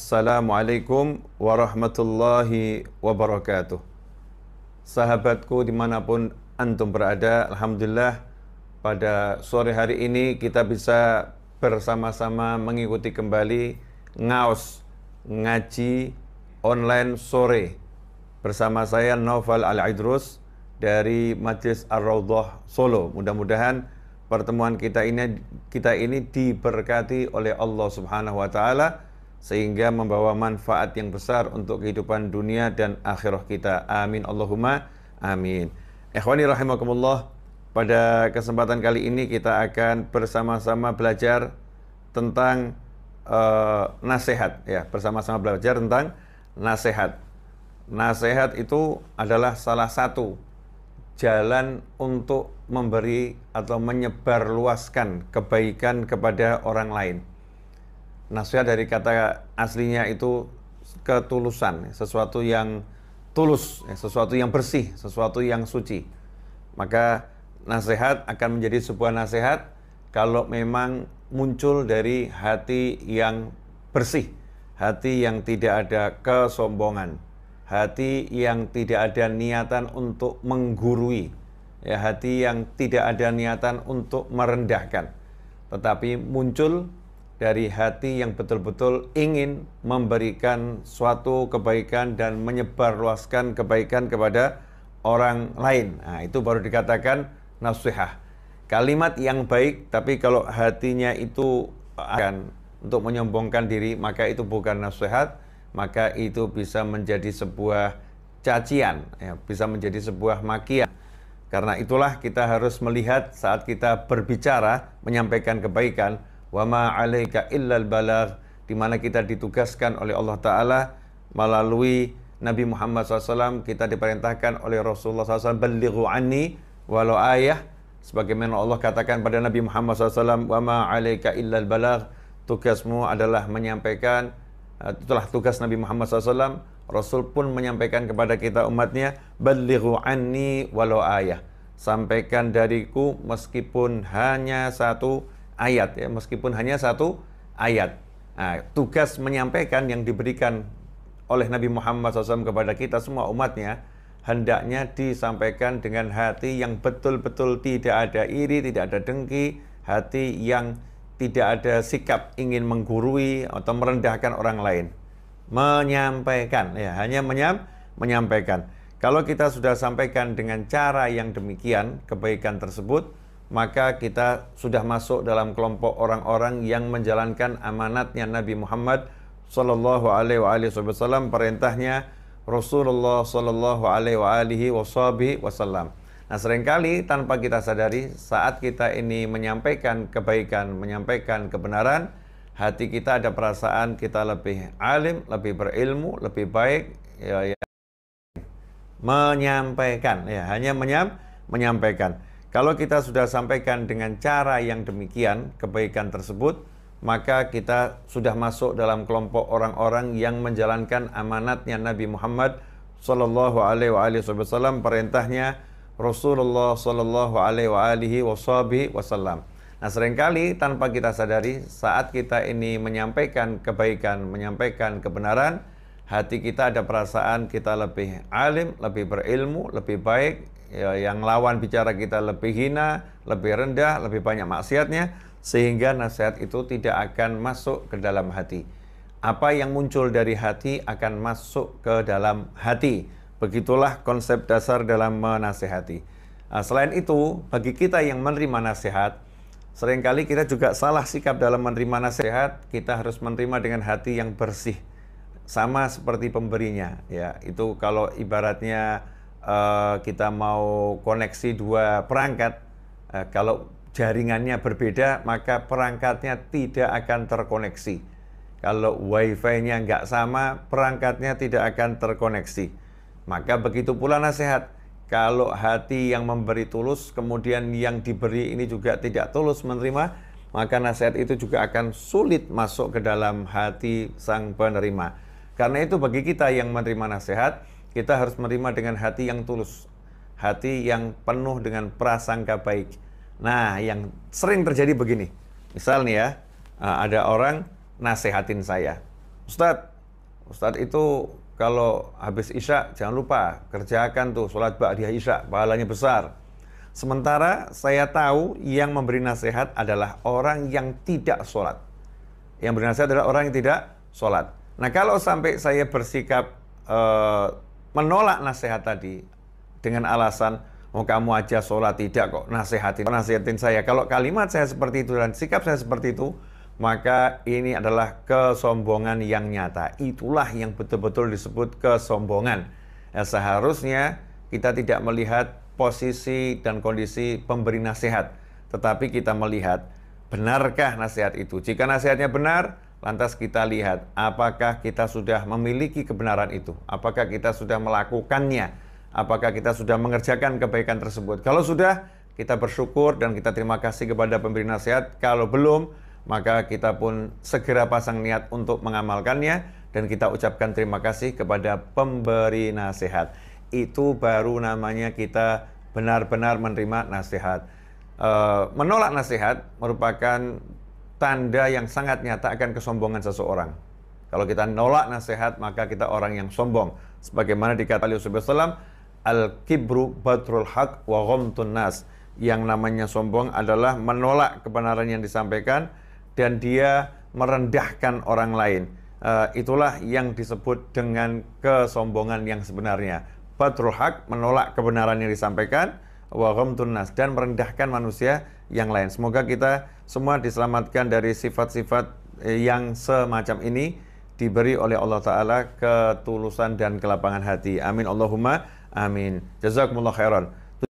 Assalamualaikum warahmatullahi wabarakatuh. Sahabatku dimanapun antum berada, alhamdulillah pada sore hari ini kita bisa bersama-sama mengikuti kembali ngaos ngaji online sore bersama saya Naufal Al-Idrus dari Majlis Ar-Raudhah Solo. Mudah-mudahan pertemuan kita ini diberkati oleh Allah Subhanahu wa taala sehingga membawa manfaat yang besar untuk kehidupan dunia dan akhirah kita. Amin Allahumma amin. Ikhwani rahimakumullah, pada kesempatan kali ini kita akan bersama-sama belajar tentang nasihat ya, bersama-sama belajar tentang nasihat. Nasihat itu adalah salah satu jalan untuk memberi atau menyebarluaskan kebaikan kepada orang lain. Nasihat dari kata aslinya itu ketulusan, sesuatu yang tulus, sesuatu yang bersih, sesuatu yang suci. Maka nasihat akan menjadi sebuah nasihat kalau memang muncul dari hati yang bersih, hati yang tidak ada kesombongan, hati yang tidak ada niatan untuk menggurui, ya, hati yang tidak ada niatan untuk merendahkan, tetapi muncul dari hati yang betul-betul ingin memberikan suatu kebaikan dan menyebarluaskan kebaikan kepada orang lain. Nah, itu baru dikatakan nasihat. Kalimat yang baik, tapi kalau hatinya itu akan untuk menyombongkan diri, maka itu bukan nasihat, maka itu bisa menjadi sebuah cacian, ya, bisa menjadi sebuah makian. Karena itulah kita harus melihat saat kita berbicara, menyampaikan kebaikan, wa ma 'alaika illal balagh, di mana kita ditugaskan oleh Allah Ta'ala melalui Nabi Muhammad SAW. Kita diperintahkan oleh Rasulullah SAW, ballighu anni walau ayah, sebagaimana Allah katakan pada Nabi Muhammad SAW, wa ma 'alaika illal balagh, tugasmu adalah menyampaikan. Itulah tugas Nabi Muhammad SAW. Rasul pun menyampaikan kepada kita umatnya, ballighu anni walau ayah, sampaikan dariku meskipun hanya satu ayat, ya, meskipun hanya satu ayat. Nah, tugas menyampaikan yang diberikan oleh Nabi Muhammad SAW kepada kita semua umatnya hendaknya disampaikan dengan hati yang betul-betul tidak ada iri, tidak ada dengki, hati yang tidak ada sikap ingin menggurui atau merendahkan orang lain. Menyampaikan, ya, hanya menyampaikan. Kalau kita sudah sampaikan dengan cara yang demikian kebaikan tersebut, maka kita sudah masuk dalam kelompok orang-orang yang menjalankan amanatnya Nabi Muhammad sallallahu alaihi wasallam, perintahnya Rasulullah sallallahu alaihi wasallam. Nah, seringkali tanpa kita sadari saat kita ini menyampaikan kebaikan, menyampaikan kebenaran, hati kita ada perasaan kita lebih alim, lebih berilmu, lebih baik, ya. Menyampaikan, ya, hanya menyampaikan. Kalau kita sudah sampaikan dengan cara yang demikian kebaikan tersebut, maka kita sudah masuk dalam kelompok orang-orang yang menjalankan amanatnya Nabi Muhammad sallallahu alaihi wasallam, perintahnya Rasulullah sallallahu alaihi wasallam. Nah, seringkali tanpa kita sadari saat kita ini menyampaikan kebaikan, menyampaikan kebenaran, hati kita ada perasaan kita lebih alim, lebih berilmu, lebih baik, ya, yang lawan bicara kita lebih hina, lebih rendah, lebih banyak maksiatnya, sehingga nasihat itu tidak akan masuk ke dalam hati. Apa yang muncul dari hati akan masuk ke dalam hati. Begitulah konsep dasar dalam menasihati. Nah, selain itu, bagi kita yang menerima nasihat, seringkali kita juga salah sikap dalam menerima nasihat. Kita harus menerima dengan hati yang bersih, sama seperti pemberinya. Ya, itu kalau ibaratnya kita mau koneksi dua perangkat, kalau jaringannya berbeda maka perangkatnya tidak akan terkoneksi. Kalau wifi-nya nggak sama, perangkatnya tidak akan terkoneksi. Maka begitu pula nasihat. Kalau hati yang memberi tulus, kemudian yang diberi ini juga tidak tulus menerima, maka nasihat itu juga akan sulit masuk ke dalam hati sang penerima. Karena itu bagi kita yang menerima nasihat, kita harus menerima dengan hati yang tulus, hati yang penuh dengan prasangka baik. Nah, yang sering terjadi begini, misal nih ya, ada orang nasehatin saya, Ustadz, Ustadz itu kalau habis isya jangan lupa kerjakan tuh sholat ba'diyah isya, pahalanya besar. Sementara saya tahu yang memberi nasihat adalah orang yang tidak sholat. Yang beri nasihat adalah orang yang tidak sholat. Nah kalau sampai saya bersikap menolak nasihat tadi dengan alasan, oh kamu aja sholat, tidak kok nasihatin saya. Kalau kalimat saya seperti itu dan sikap saya seperti itu, maka ini adalah kesombongan yang nyata. Itulah yang betul-betul disebut kesombongan. Ya, seharusnya kita tidak melihat posisi dan kondisi pemberi nasihat, tetapi kita melihat benarkah nasihat itu. Jika nasihatnya benar, lantas kita lihat apakah kita sudah memiliki kebenaran itu, apakah kita sudah melakukannya, apakah kita sudah mengerjakan kebaikan tersebut. Kalau sudah, kita bersyukur dan kita terima kasih kepada pemberi nasihat. Kalau belum, maka kita pun segera pasang niat untuk mengamalkannya dan kita ucapkan terima kasih kepada pemberi nasihat. Itu baru namanya kita benar-benar menerima nasihat. Menolak nasihat merupakan tanda yang sangat nyata akan kesombongan seseorang. Kalau kita nolak nasihat, maka kita orang yang sombong. Sebagaimana dikatakan oleh Rasulullah SAW, al-kibru batrul haq wa ghamtun nas. Yang namanya sombong adalah menolak kebenaran yang disampaikan dan dia merendahkan orang lain. Itulah yang disebut dengan kesombongan yang sebenarnya. Batrul haq, menolak kebenaran yang disampaikan, wa ghamtun nas, dan merendahkan manusia yang lain. Semoga kita semua diselamatkan dari sifat-sifat yang semacam ini, diberi oleh Allah Ta'ala ketulusan dan kelapangan hati. Amin Allahumma amin. Jazakumullah khairan.